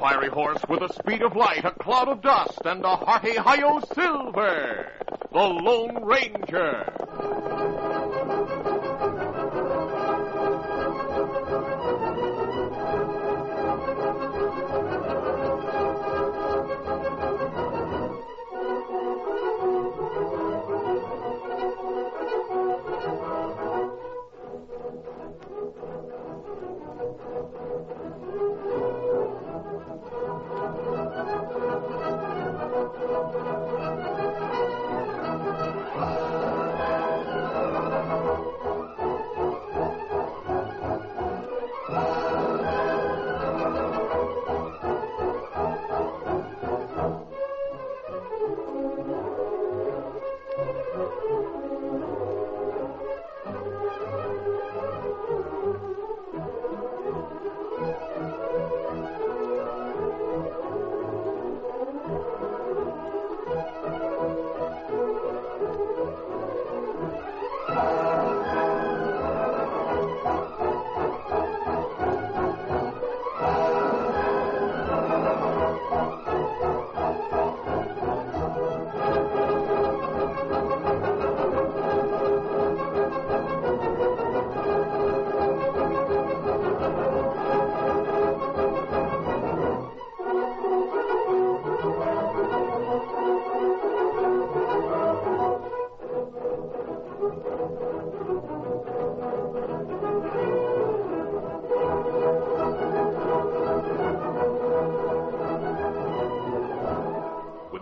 fiery horse with the speed of light, a cloud of dust, and a hearty hi-yo silver, the Lone Ranger.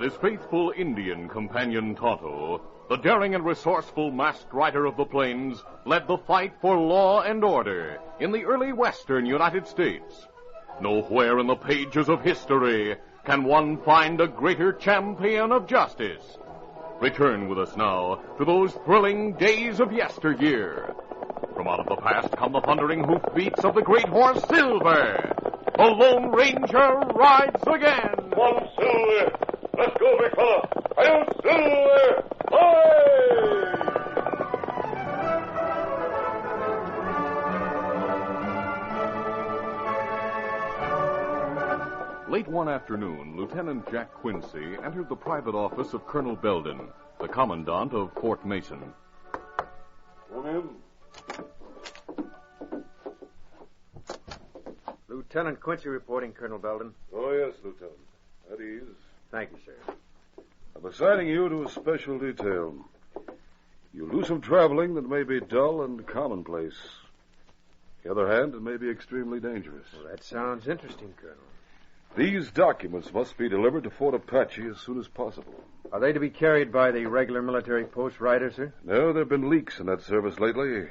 His faithful Indian companion Tonto, the daring and resourceful masked rider of the plains, led the fight for law and order in the early western United States. Nowhere in the pages of history can one find a greater champion of justice. Return with us now to those thrilling days of yesteryear. From out of the past come the thundering hoofbeats of the great horse Silver. The Lone Ranger rides again. Come on, Silver. Let's go, big fella. Hi-yo, Silver! Hi! Late one afternoon, Lieutenant Jack Quincy entered the private office of Colonel Belden, the commandant of Fort Mason. Come in. Lieutenant Quincy reporting, Colonel Belden. Oh, yes, Lieutenant. At ease. Thank you, sir. I'm assigning you to a special detail. You'll do some traveling that may be dull and commonplace. On the other hand, it may be extremely dangerous. Well, that sounds interesting, Colonel. These documents must be delivered to Fort Apache as soon as possible. Are they to be carried by the regular military post rider, sir? No, there have been leaks in that service lately.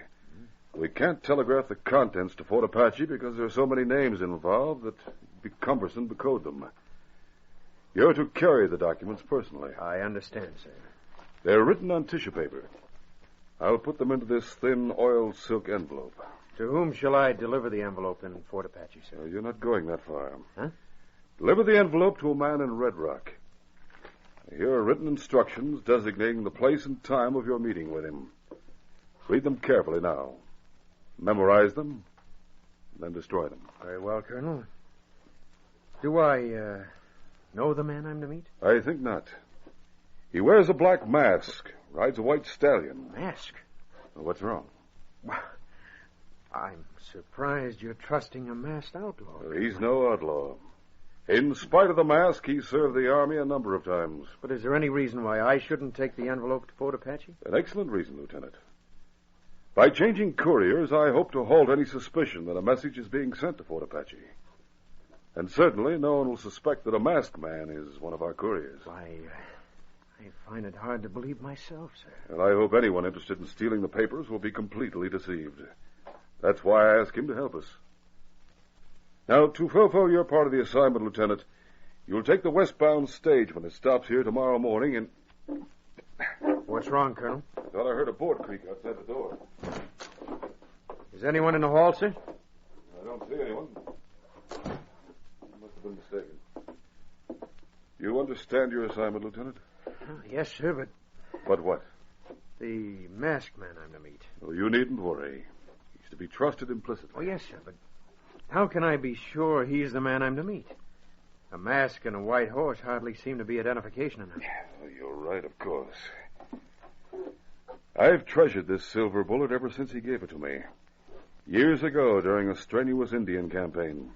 We can't telegraph the contents to Fort Apache because there are so many names involved that it'd be cumbersome to code them. You're to carry the documents personally. I understand, sir. They're written on tissue paper. I'll put them into this thin oiled silk envelope. To whom shall I deliver the envelope in Fort Apache, sir? You're not going that far. Huh? Deliver the envelope to a man in Red Rock. Here are written instructions designating the place and time of your meeting with him. Read them carefully now. Memorize them, then destroy them. Very well, Colonel. Do I know the man I'm to meet? I think not. He wears a black mask, rides a white stallion. Mask? Well, what's wrong? I'm surprised you're trusting a masked outlaw. Well, he's no outlaw. In spite of the mask, he served the Army a number of times. But is there any reason why I shouldn't take the envelope to Fort Apache? An excellent reason, Lieutenant. By changing couriers, I hope to halt any suspicion that a message is being sent to Fort Apache. And certainly no one will suspect that a masked man is one of our couriers. I find it hard to believe myself, sir. And I hope anyone interested in stealing the papers will be completely deceived. That's why I asked him to help us. Now, to fulfill your part of the assignment, Lieutenant, you'll take the westbound stage when it stops here tomorrow morning and... What's wrong, Colonel? I thought I heard a board creak outside the door. Is anyone in the hall, sir? I don't see anyone. I must have been mistaken. You understand your assignment, Lieutenant? Yes, sir, but... But what? The masked man I'm to meet. Well, you needn't worry. He's to be trusted implicitly. Oh, yes, sir, but how can I be sure he's the man I'm to meet? A mask and a white horse hardly seem to be identification enough. Well, you're right, of course. I've treasured this silver bullet ever since he gave it to me. Years ago, during a strenuous Indian campaign.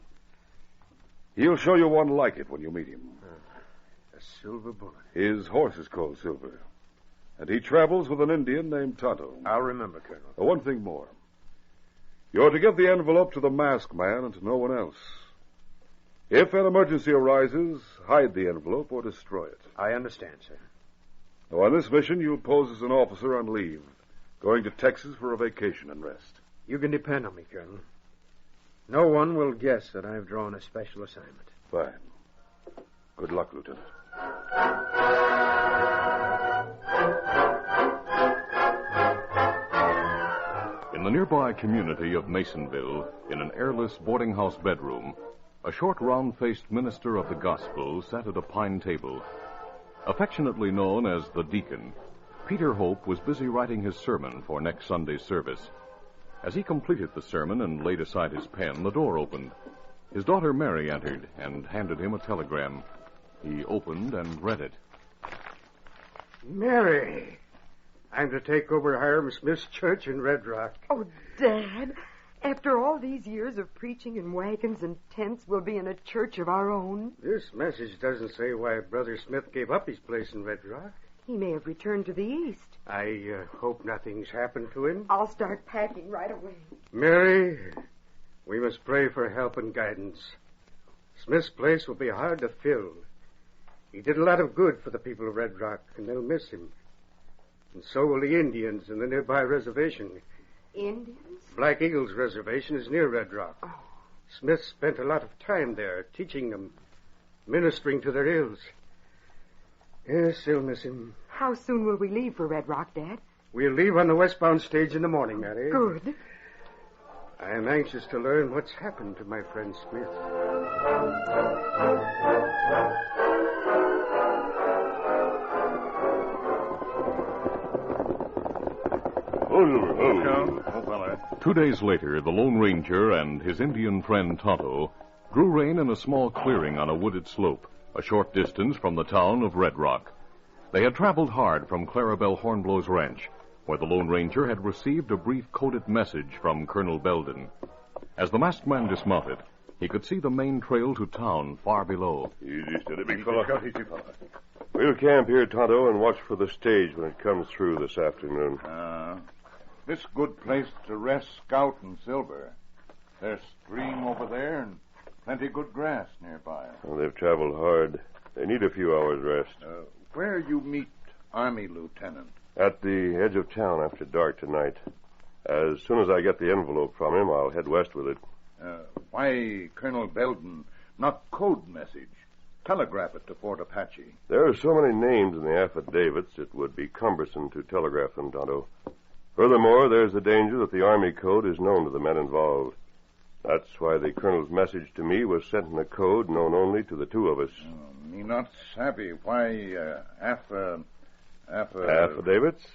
He'll show you one like it when you meet him. A silver bullet. His horse is called Silver. And he travels with an Indian named Tonto. I'll remember, Colonel. One thing more. You're to give the envelope to the masked man and to no one else. If an emergency arises, hide the envelope or destroy it. I understand, sir. Now, on this mission, you'll pose as an officer on leave, going to Texas for a vacation and rest. You can depend on me, Colonel. No one will guess that I've drawn a special assignment. Fine. Good luck, Lieutenant. In the nearby community of Masonville, in an airless boarding house bedroom, a short, round-faced minister of the gospel sat at a pine table. Affectionately known as the deacon, Peter Hope was busy writing his sermon for next Sunday's service. As he completed the sermon and laid aside his pen, the door opened. His daughter Mary entered and handed him a telegram. He opened and read it. Mary, I'm to take over Hiram Smith's church in Red Rock. Oh, Dad, after all these years of preaching in wagons and tents, we'll be in a church of our own. This message doesn't say why Brother Smith gave up his place in Red Rock. He may have returned to the east. I hope nothing's happened to him. I'll start packing right away. Mary, we must pray for help and guidance. Smith's place will be hard to fill. He did a lot of good for the people of Red Rock, and they'll miss him. And so will the Indians in the nearby reservation. Indians? Black Eagle's reservation is near Red Rock. Oh. Smith spent a lot of time there, teaching them, ministering to their ills. Yes, they'll miss him. How soon will we leave for Red Rock, Dad? We'll leave on the westbound stage in the morning, Mary. Good. I'm anxious to learn what's happened to my friend Smith. Oh, fella. 2 days later, the Lone Ranger and his Indian friend Tonto drew rein in a small clearing on a wooded slope, a short distance from the town of Red Rock. They had traveled hard from Clarabelle Hornblow's ranch, where the Lone Ranger had received a brief coded message from Colonel Belden. As the masked man dismounted, he could see the main trail to town far below. Easy, steady, big fella. Easy, fella. We'll camp here, Tonto, and watch for the stage when it comes through this afternoon. This good place to rest Scout and Silver. There's stream over there and plenty good grass nearby. Well, they've traveled hard. They need a few hours' rest. Where you meet Army Lieutenant? At the edge of town after dark tonight. As soon as I get the envelope from him, I'll head west with it. Why Colonel Belden not code message? Telegraph it to Fort Apache. There are so many names in the affidavits, it would be cumbersome to telegraph them, Tonto. Furthermore, there's the danger that the Army code is known to the men involved. That's why the Colonel's message to me was sent in a code known only to the two of us. Me not savvy. Why, Affidavits?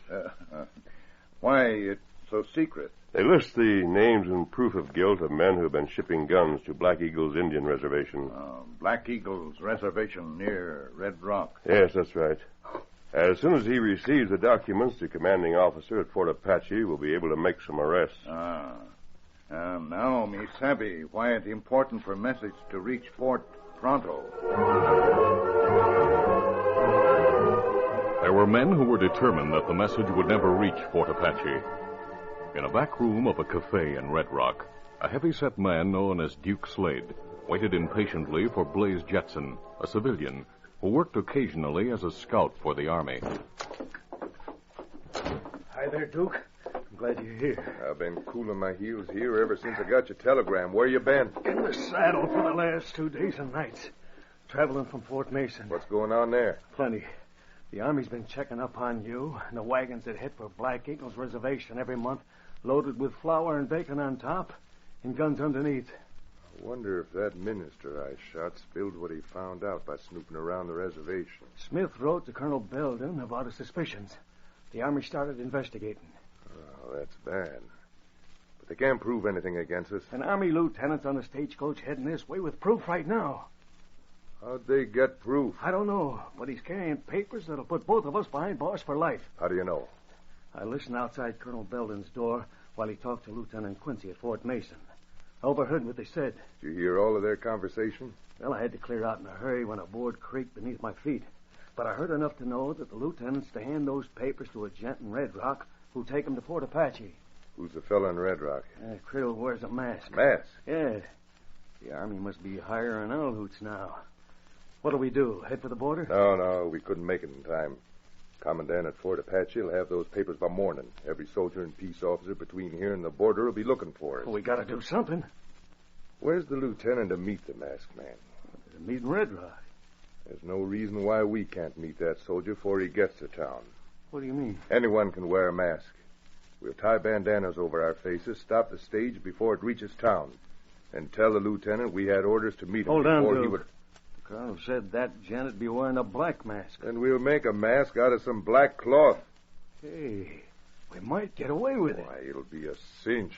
Why it's so secret? They list the names and proof of guilt of men who have been shipping guns to Black Eagle's Indian reservation. Black Eagle's reservation near Red Rock. Yes, that's right. As soon as he receives the documents, the commanding officer at Fort Apache will be able to make some arrests. Now me savvy why it's important for message to reach Fort pronto. There were men who were determined that the message would never reach Fort Apache. In a back room of a cafe in Red Rock, a heavy-set man known as Duke Slade waited impatiently for Blaze Jetson, a civilian who worked occasionally as a scout for the Army. Hi there, Duke. I'm glad you're here. I've been cooling my heels here ever since I got your telegram. Where you been? In the saddle for the last 2 days and nights. Traveling from Fort Mason. What's going on there? Plenty. The Army's been checking up on you, and the wagons that hit for Black Eagle's reservation every month, loaded with flour and bacon on top, and guns underneath. I wonder if that minister I shot spilled what he found out by snooping around the reservation. Smith wrote to Colonel Belden about his suspicions. The Army started investigating. Oh, that's bad. But they can't prove anything against us. An Army lieutenant's on a stagecoach heading this way with proof right now. How'd they get proof? I don't know, but he's carrying papers that'll put both of us behind bars for life. How do you know? I listened outside Colonel Belden's door while he talked to Lieutenant Quincy at Fort Mason. I overheard what they said. Did you hear all of their conversation? Well, I had to clear out in a hurry when a board creaked beneath my feet. But I heard enough to know that the lieutenant's to hand those papers to a gent in Red Rock who'll take them to Fort Apache. Who's the fella in Red Rock? Krill wears a mask. Mask? Yeah. The Army must be hiring L-hoots now. What'll we do? Head for the border? No, we couldn't make it in time. Commandant at Fort Apache will have those papers by morning. Every soldier and peace officer between here and the border will be looking for us. Well, we gotta do something. Where's the lieutenant to meet the masked man? Meet in Red Rock. There's no reason why we can't meet that soldier before he gets to town. What do you mean? Anyone can wear a mask. We'll tie bandanas over our faces, stop the stage before it reaches town, and tell the lieutenant we had orders to meet him Hold on, before Bill. he would... The colonel said that gent would be wearing a black mask. And we'll make a mask out of some black cloth. Hey, we might get away with it. Why, it'll be a cinch.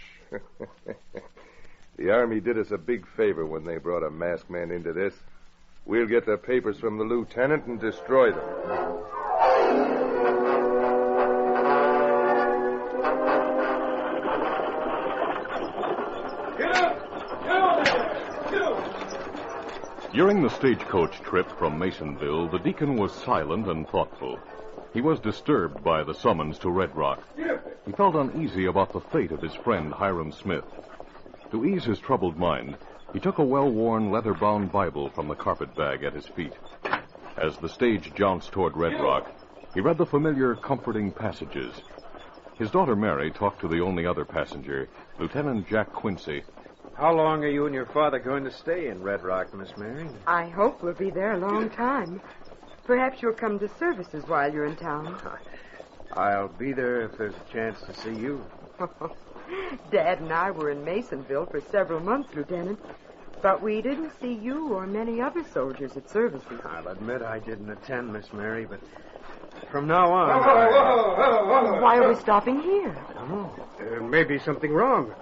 The Army did us a big favor when they brought a masked man into this. We'll get the papers from the lieutenant and destroy them. During the stagecoach trip from Masonville, the deacon was silent and thoughtful. He was disturbed by the summons to Red Rock. He felt uneasy about the fate of his friend Hiram Smith. To ease his troubled mind, he took a well-worn leather-bound Bible from the carpet bag at his feet. As the stage jounced toward Red Rock, he read the familiar, comforting passages. His daughter Mary talked to the only other passenger, Lieutenant Jack Quincy. How long are you and your father going to stay in Red Rock, Miss Mary? I hope we'll be there a long time. Perhaps you'll come to services while you're in town. I'll be there if there's a chance to see you. Dad and I were in Masonville for several months, Lieutenant. But we didn't see you or many other soldiers at services. I'll admit I didn't attend, Miss Mary, but from now on... Whoa. Why are we stopping here? I don't know. There may be something wrong.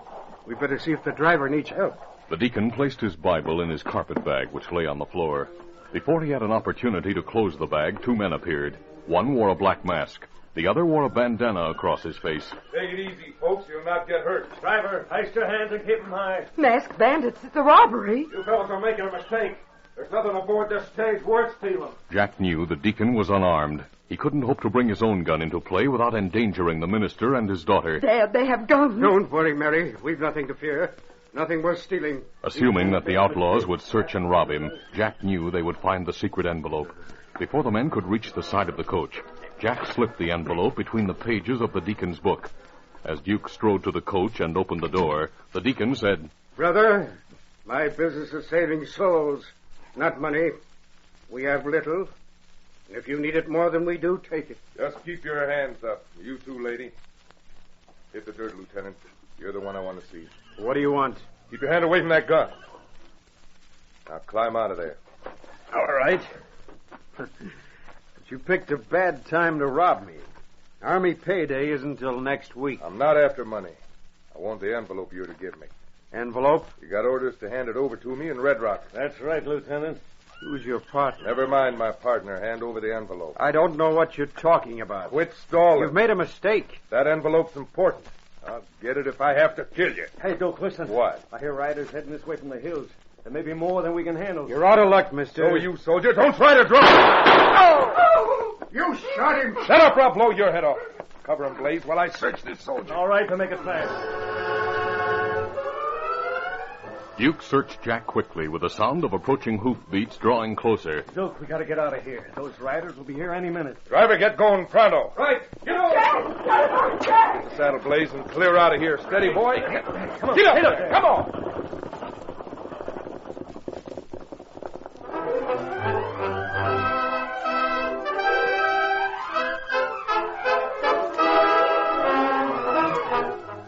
We better see if the driver needs help. The deacon placed his Bible in his carpet bag, which lay on the floor. Before he had an opportunity to close the bag, two men appeared. One wore a black mask. The other wore a bandana across his face. Take it easy, folks. You'll not get hurt. Driver, hoist your hands and keep them high. Masked bandits. It's a robbery. You fellows are making a mistake. There's nothing aboard this stage worth stealing. Jack knew the deacon was unarmed. He couldn't hope to bring his own gun into play without endangering the minister and his daughter. Dad, they have guns. Don't worry, Mary. We've nothing to fear. Nothing worth stealing. Assuming that the outlaws would search and rob him, Jack knew they would find the secret envelope. Before the men could reach the side of the coach, Jack slipped the envelope between the pages of the deacon's book. As Duke strode to the coach and opened the door, the deacon said, Brother, my business is saving souls, not money. We have little. If you need it more than we do, take it. Just keep your hands up. You too, lady. Hit the dirt, Lieutenant. You're the one I want to see. What do you want? Keep your hand away from that gun. Now climb out of there. All right. But you picked a bad time to rob me. Army payday isn't until next week. I'm not after money. I want the envelope you're to give me. Envelope? You got orders to hand it over to me in Red Rock. That's right, Lieutenant. Who's your partner? Never mind my partner. Hand over the envelope. I don't know what you're talking about. Quit stalling. You've made a mistake. That envelope's important. I'll get it if I have to kill you. Hey, Duke, listen. What? I hear riders heading this way from the hills. There may be more than we can handle. You're out of luck, mister. So you, soldier. Don't try to draw. Oh! You shot him! Shut up, or I'll blow your head off. Cover him, Blaze, while I search this soldier. All right, to make it fast. Duke searched Jack quickly with the sound of approaching hoofbeats drawing closer. Duke, we gotta get out of here. Those riders will be here any minute. Driver, get going pronto. Right! Get over! Jack! Saddle, Blaze, and clear out of here. Steady, boy. Come on, Get up get there. Come on.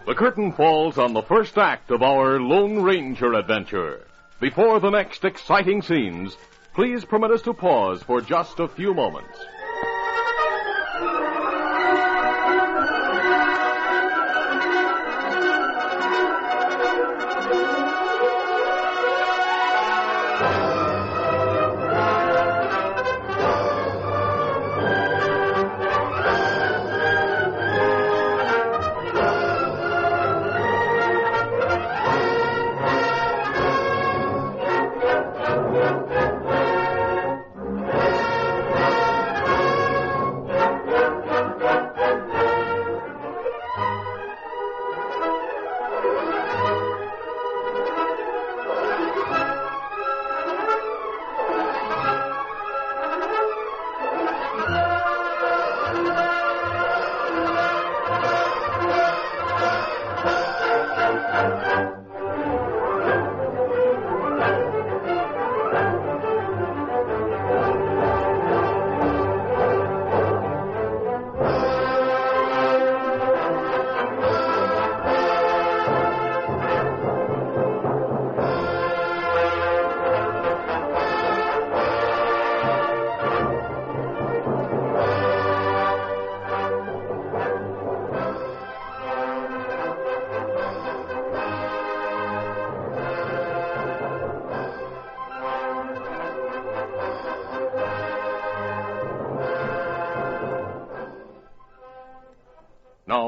The curtain falls on the first act of our Lone Ranger adventure. Before the next exciting scenes, please permit us to pause for just a few moments.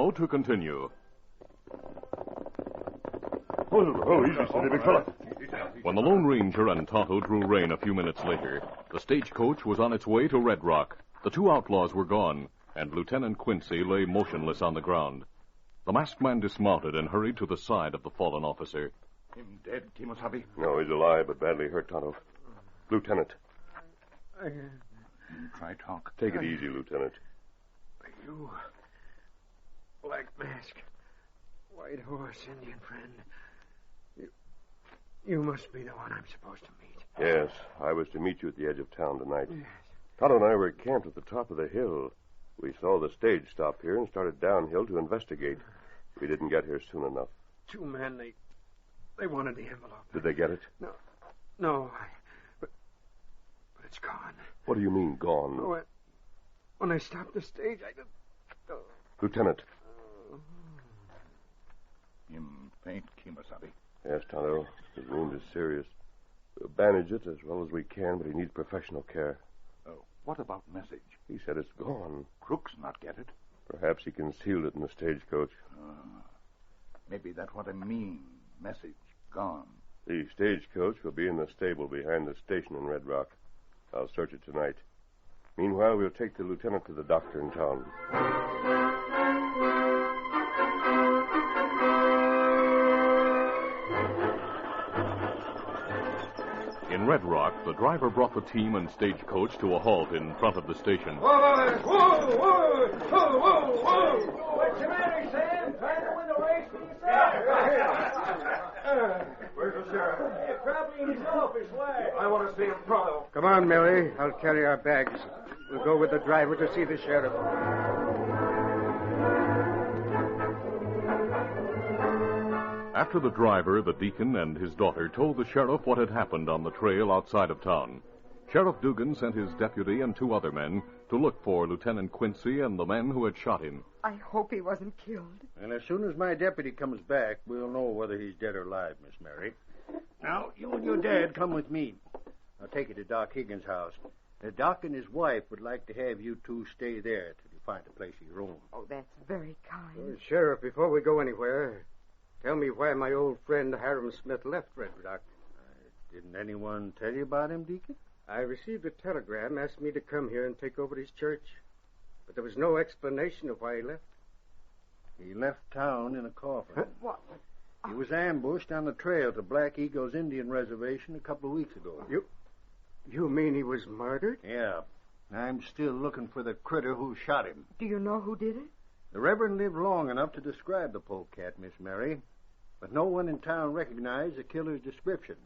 now to continue. Easy, steady, big fella. When the Lone Ranger and Tonto drew rein a few minutes later, the stagecoach was on its way to Red Rock. The two outlaws were gone, and Lieutenant Quincy lay motionless on the ground. The masked man dismounted and hurried to the side of the fallen officer. Him dead, Kimosabe? No, he's alive, but badly hurt, Tonto. Lieutenant. Try talk. Take it easy, Lieutenant. You, Black Mask, White Horse, Indian friend. You must be the one I'm supposed to meet. Yes, I was to meet you at the edge of town tonight. Yes. Tonto and I were camped at the top of the hill. We saw the stage stop here and started downhill to investigate. We didn't get here soon enough. Two men, they wanted the envelope. Did they get it? No, but it's gone. What do you mean, gone? Oh, when I stopped the stage, I just... Oh. Lieutenant. Him faint, Kimosabe. Yes, Tonto. His wound is serious. We'll bandage it as well as we can, but he needs professional care. What about message? He said it's gone. Crooks not get it. Perhaps he concealed it in the stagecoach. Maybe that's what I mean. Message gone. The stagecoach will be in the stable behind the station in Red Rock. I'll search it tonight. Meanwhile, we'll take the lieutenant to the doctor in town. In Red Rock, the driver brought the team and stagecoach to a halt in front of the station. Whoa! What's the matter, Sam? Trying to win the race for yourself? Where's the sheriff? Probably in his office. Why? I want to see him pronto. Come on, Millie. I'll carry our bags. We'll go with the driver to see the sheriff. After the driver, the deacon, and his daughter told the sheriff what had happened on the trail outside of town. Sheriff Dugan sent his deputy and two other men to look for Lieutenant Quincy and the men who had shot him. I hope he wasn't killed. And as soon as my deputy comes back, we'll know whether he's dead or alive, Miss Mary. Now, you and your dad come with me. I'll take you to Doc Higgins' house. Doc and his wife would like to have you two stay there till you find a place of your own. Oh, that's very kind. Sheriff, before we go anywhere, tell me why my old friend Hiram Smith left Red Rock. Didn't anyone tell you about him, Deacon? I received a telegram asking me to come here and take over his church, but there was no explanation of why he left. He left town in a coffin. What? He was ambushed on the trail to Black Eagle's Indian Reservation a couple of weeks ago. You mean he was murdered? Yeah. I'm still looking for the critter who shot him. Do you know who did it? The Reverend lived long enough to describe the polecat, Miss Mary, but no one in town recognized the killer's description.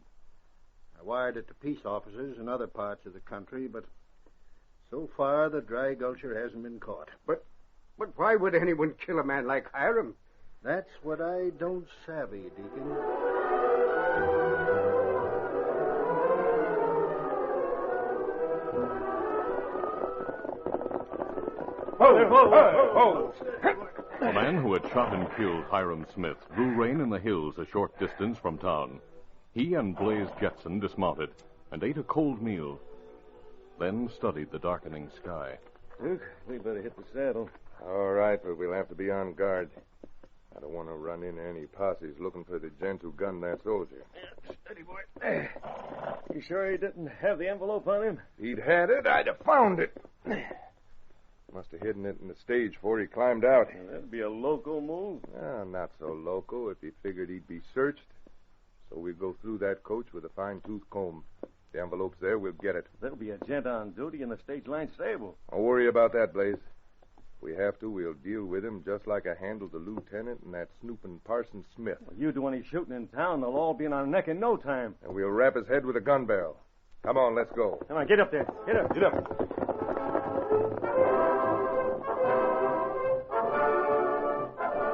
I wired it to peace officers in other parts of the country, but so far the dry gulcher hasn't been caught. But why would anyone kill a man like Hiram? That's what I don't savvy, Deacon. The man who had shot and killed Hiram Smith drew rein in the hills a short distance from town. He and Blaze Jetson dismounted and ate a cold meal, then studied the darkening sky. Luke, we better hit the saddle. All right, but we'll have to be on guard. I don't want to run into any posses looking for the gent who gunned that soldier. Steady, boy. You sure he didn't have the envelope on him? If he'd had it, I'd have found it. Must have hidden it in the stage before he climbed out. Well, that'd be a loco move. Not so loco if he figured he'd be searched. So we'll go through that coach with a fine-tooth comb. The envelope's there, we'll get it. There'll be a gent on duty in the stage line stable. Don't worry about that, Blaze. If we have to, we'll deal with him just like I handled the lieutenant and that snooping Parson Smith. Well, you do any shooting in town, they'll all be in our neck in no time. And we'll wrap his head with a gun barrel. Come on, let's go. Come on, get up there. Get up. Get up.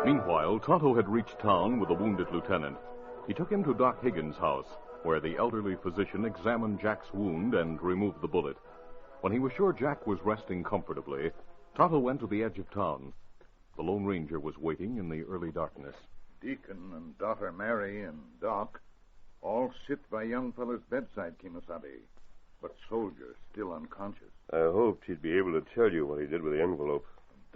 Meanwhile, Tonto had reached town with the wounded lieutenant. He took him to Doc Higgins' house, where the elderly physician examined Jack's wound and removed the bullet. When he was sure Jack was resting comfortably, Tonto went to the edge of town. The Lone Ranger was waiting in the early darkness. Deacon and daughter Mary and Doc all sit by young fellow's bedside, Kimosabe, but soldier still unconscious. I hoped he'd be able to tell you what he did with the envelope.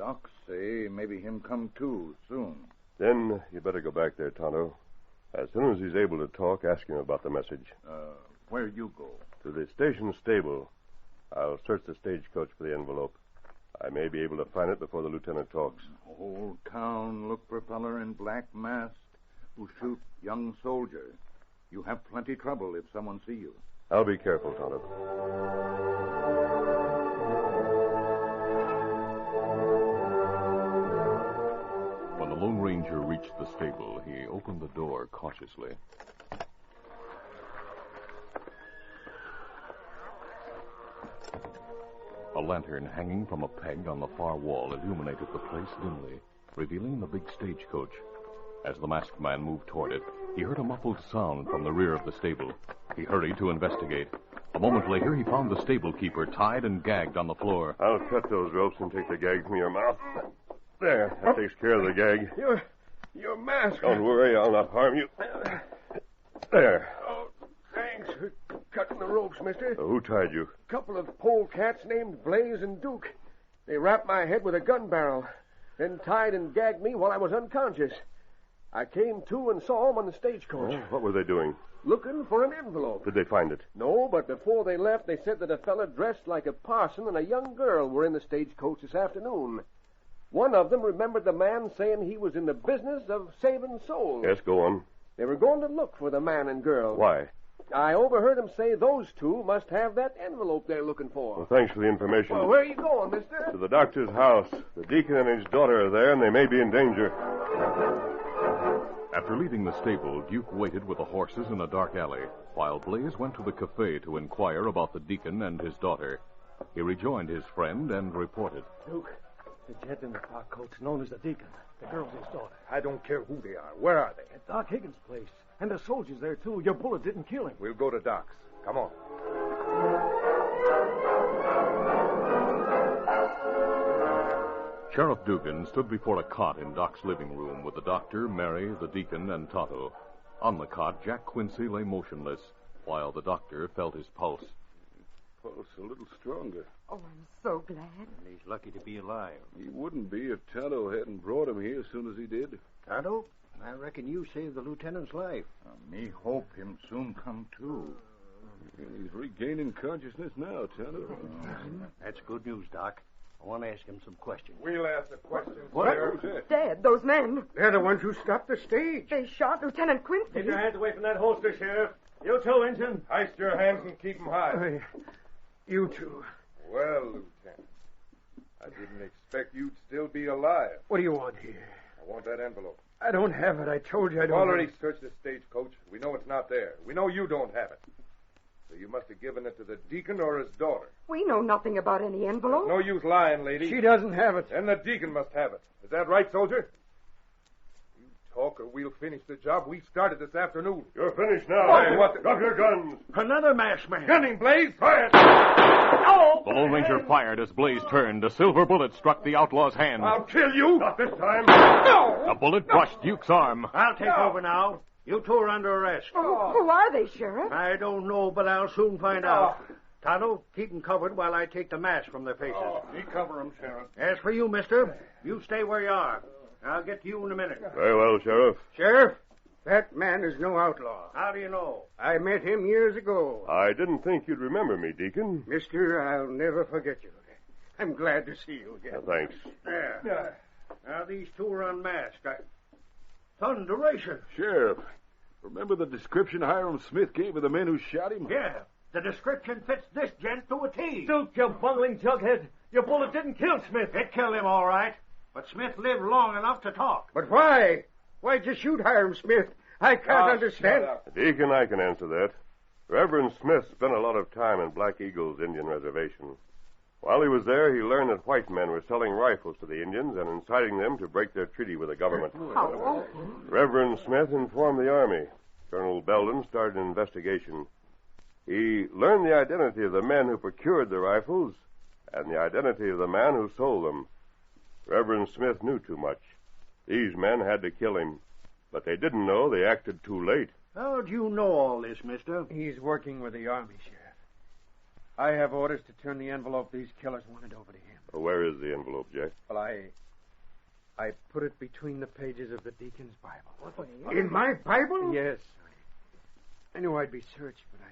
Docs say maybe him come too soon. Then you better go back there, Tonto. As soon as he's able to talk, ask him about the message. Where you go? To the station stable. I'll search the stagecoach for the envelope. I may be able to find it before the lieutenant talks. Whole town look for feller in black mask who shoot young soldier. You have plenty trouble if someone see you. I'll be careful, Tonto. When the Lone Ranger reached the stable, he opened the door cautiously. A lantern hanging from a peg on the far wall illuminated the place dimly, revealing the big stagecoach. As the masked man moved toward it, he heard a muffled sound from the rear of the stable. He hurried to investigate. A moment later, he found the stable keeper tied and gagged on the floor. I'll cut those ropes and take the gag from your mouth. There, that takes care of the gag. Your mask. Don't worry, I'll not harm you. There. Oh, thanks for cutting the ropes, mister. Who tied you? A couple of polecats named Blaze and Duke. They wrapped my head with a gun barrel, then tied and gagged me while I was unconscious. I came to and saw them on the stagecoach. Oh, what were they doing? Looking for an envelope. Did they find it? No, but before they left, they said that a fella dressed like a parson and a young girl were in the stagecoach this afternoon. One of them remembered the man saying he was in the business of saving souls. Yes, go on. They were going to look for the man and girl. Why? I overheard him say those two must have that envelope they're looking for. Well, thanks for the information. Well, where are you going, mister? To the doctor's house. The deacon and his daughter are there, and they may be in danger. After leaving the stable, Duke waited with the horses in a dark alley, while Blaze went to the cafe to inquire about the deacon and his daughter. He rejoined his friend and reported. Duke, the gent in the frock coat's known as the deacon. The girl's his daughter. I don't care who they are. Where are they? At Doc Higgins' place. And the soldiers there, too. Your bullet didn't kill him. We'll go to Doc's. Come on. Sheriff Dugan stood before a cot in Doc's living room with the doctor, Mary, the deacon, and Tonto. On the cot, Jack Quincy lay motionless, while the doctor felt his pulse. Pulse a little stronger. Oh, I'm so glad. He's lucky to be alive. He wouldn't be if Tonto hadn't brought him here as soon as he did. Tonto, I reckon you saved the lieutenant's life. Me hope him soon come too. He's regaining consciousness now, Tonto. That's good news, Doc. I want to ask him some questions. We'll ask the questions. What? Who's that? Dad, those men. They're the ones who stopped the stage. They shot Lieutenant Quincy. Get your hands away from that holster, Sheriff. You too, Injun. Heist your hands and keep them high. You two. Well, Lieutenant, I didn't expect you'd still be alive. What do you want here? I want that envelope. I don't have it. I told you I We've don't. already searched the stagecoach. We know it's not there. We know you don't have it. So you must have given it to the deacon or his daughter. We know nothing about any envelope. No use lying, lady. She doesn't have it. Then the deacon must have it. Is that right, soldier? You talk or we'll finish the job we started this afternoon. You're finished now. Hey, what the... Drop your guns. Another masked man. Gunning, Blaze! Quiet! The Lone Ranger fired as Blaze turned. A silver bullet struck the outlaw's hand. I'll kill you! Not this time. A bullet brushed Duke's arm. I'll take over now. You two are under arrest. Who are they, Sheriff? I don't know, but I'll soon find out. Tonto, keep them covered while I take the mask from their faces. Me cover him, Sheriff. As for you, mister, you stay where you are. I'll get to you in a minute. Very well, Sheriff. Sheriff, that man is no outlaw. How do you know? I met him years ago. I didn't think you'd remember me, Deacon. Mister, I'll never forget you. I'm glad to see you again. Thanks. There. Now, these two are unmasked. Thunderation. Sheriff, remember the description Hiram Smith gave of the men who shot him? Yeah, the description fits this gent to a T. Duke, you bungling jughead. Your bullet didn't kill Smith. It killed him, all right. But Smith lived long enough to talk. But why? Why'd you shoot Hiram Smith? I can't understand. Deacon, I can answer that. Reverend Smith spent a lot of time in Black Eagle's Indian reservation. While he was there, he learned that white men were selling rifles to the Indians and inciting them to break their treaty with the government. How awful. Reverend Smith informed the Army. Colonel Belden started an investigation. He learned the identity of the men who procured the rifles and the identity of the man who sold them. Reverend Smith knew too much. These men had to kill him, but they didn't know they acted too late. How do you know all this, mister? He's working with the Army, Sheriff. I have orders to turn the envelope these killers wanted over to him. Where is the envelope, Jack? Well, I put it between the pages of the deacon's Bible. In my Bible? Yes. I knew I'd be searched, but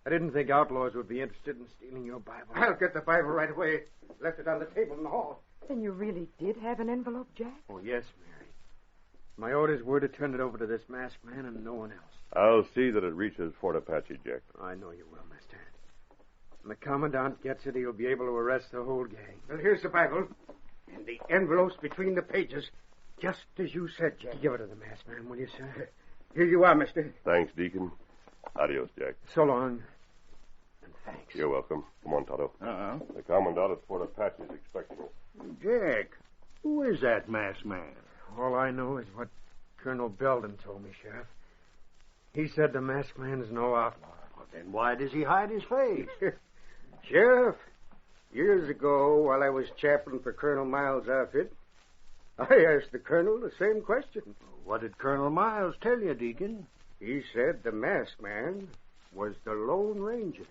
I didn't think outlaws would be interested in stealing your Bible. I'll get the Bible right away. Left it on the table in the hall. Then you really did have an envelope, Jack? Oh, yes, Mary. My orders were to turn it over to this masked man and no one else. I'll see that it reaches Fort Apache, Jack. I know you will, mister. When the commandant gets it, he'll be able to arrest the whole gang. Well, here's the Bible. And the envelopes between the pages, just as you said, Jack. Give it to the masked man, will you, sir? Here you are, mister. Thanks, Deacon. Adios, Jack. So long. And thanks. You're welcome. Come on, Tonto. The commandant at Fort Apache is expecting us. Jack, who is that masked man? All I know is what Colonel Belden told me, Sheriff. He said the masked man's no outlaw. Well, then why does he hide his face? Sheriff, years ago, while I was chaplain for Colonel Miles' outfit, I asked the colonel the same question. What did Colonel Miles tell you, Deacon? He said the masked man was the Lone Ranger.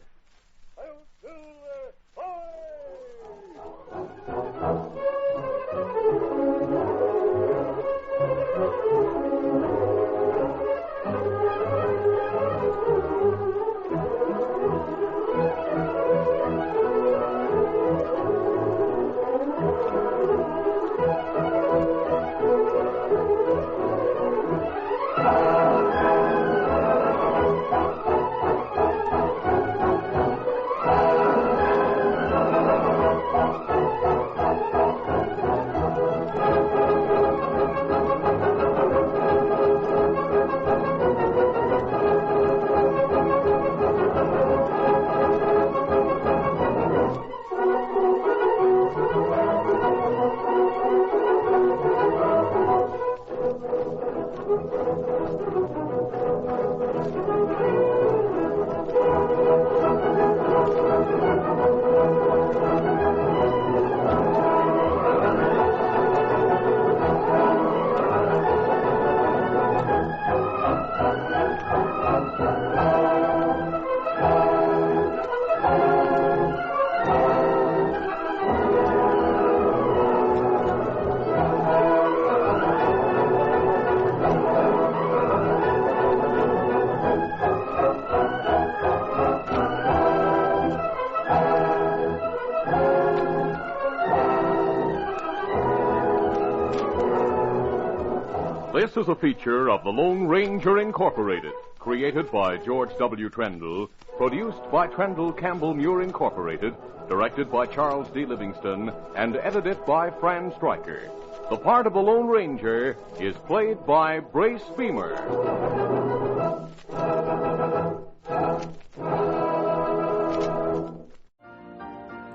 This is a feature of the Lone Ranger Incorporated, created by George W. Trendle, produced by Trendle Campbell Muir Incorporated, directed by Charles D. Livingston, and edited by Fran Stryker. The part of the Lone Ranger is played by Brace Beamer.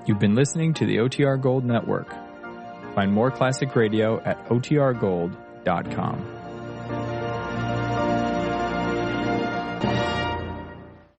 You've been listening to the OTR Gold Network. Find more classic radio at otrgold.com.